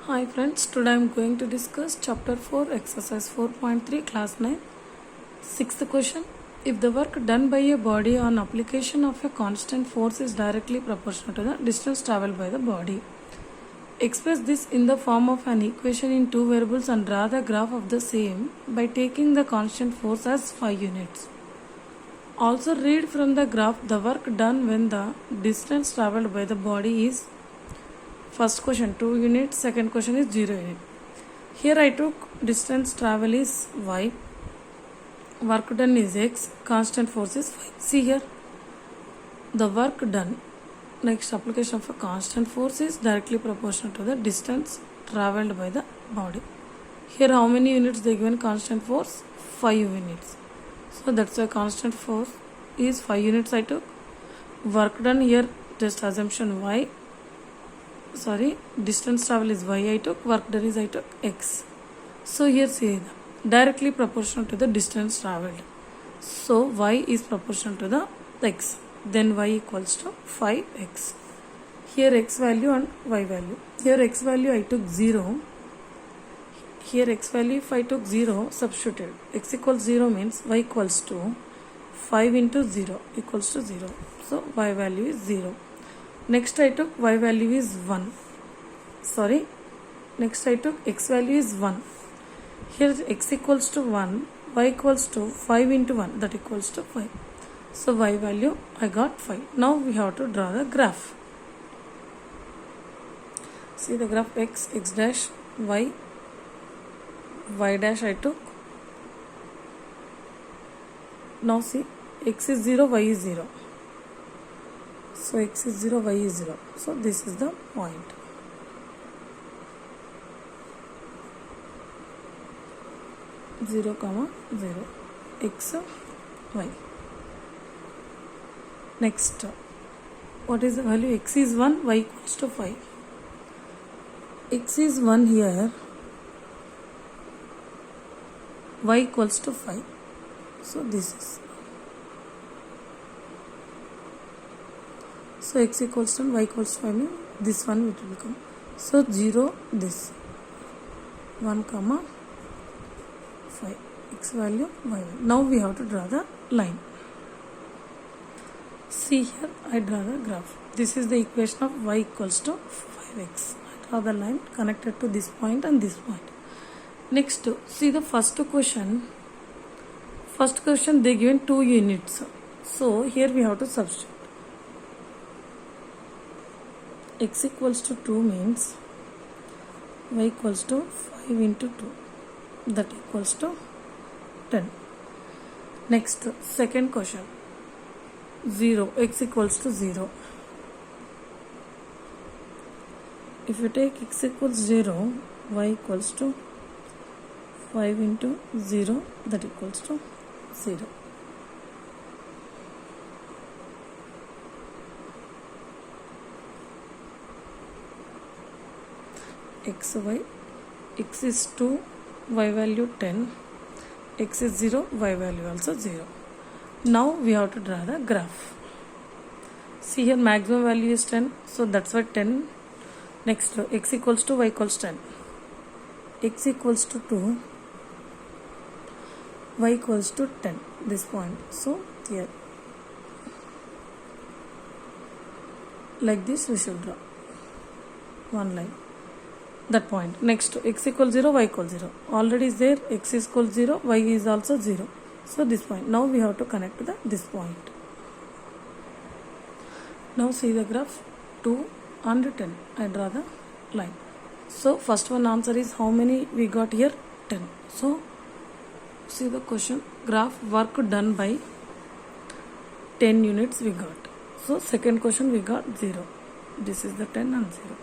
Hi friends, today I am going to discuss chapter 4 exercise 4.3 class 9. Sixth question. If the work done by a body on application of a constant force is directly proportional to the distance traveled by the body, express this in the form of an equation in two variables and draw the graph of the same by taking the constant force as 5 units. Also read from the graph the work done when the distance traveled by the body is first question 2 units, second question is 0 unit. Here I took distance travel is y, work done is x, constant force is 5. See here, the work done, next application of a constant force is directly proportional to the distance traveled by the body. Here how many units they given constant force? 5 units. So that's why constant force is 5 units I took. Work done here, just assumption y. Distance travel is y I took, work done is I took x. So here see directly proportional to the distance traveled. So y is proportional to the x. Then y equals to 5x. Here x value and y value. Here x value I took 0. Here x value if I took 0, substituted. X equals 0 means y equals to 5 into 0 equals to 0. So y value is 0. Next I took y value is 1. Next I took x value is 1. Here x equals to 1, y equals to 5 into 1, that equals to 5. So y value I got 5. Now we have to draw the graph. See the graph x dash, y dash I took. Now see x is 0, y is 0. So x is 0, y is 0. So this is the point. Zero comma 0. X, y. Next, what is the value? X is 1, y equals to 5. X is 1 here, y equals to 5. So this is. So x equals to 1, y equals to 5 means this one it will come. So 0 this. 1 comma 5. X value, y value. Now we have to draw the line. See here I draw the graph. This is the equation of y equals to 5x. I draw the line connected to this point and this point. Next, see the first question. First question they given 2 units. So here we have to substitute. X equals to 2 means y equals to 5 into 2, that equals to 10. Next, second question, 0, x equals to 0. If you take x equals 0, y equals to 5 into 0, that equals to 0. X, y, x is 2, y value 10, x is 0, y value also 0. Now we have to draw the graph. See here maximum value is 10, so that's why 10. Next, x equals to y equals 10. X equals to 2, y equals to 10, this point. So here, like this we should draw one line. That point. Next, x equals 0, y equals 0. Already is there, x is equals 0, y is also 0. So this point. Now we have to connect to this point. Now see the graph 2 and 10. I draw the line. So first one answer is how many we got here? 10. So see the question, graph work done by 10 units we got. So second question we got 0. This is the 10 and 0.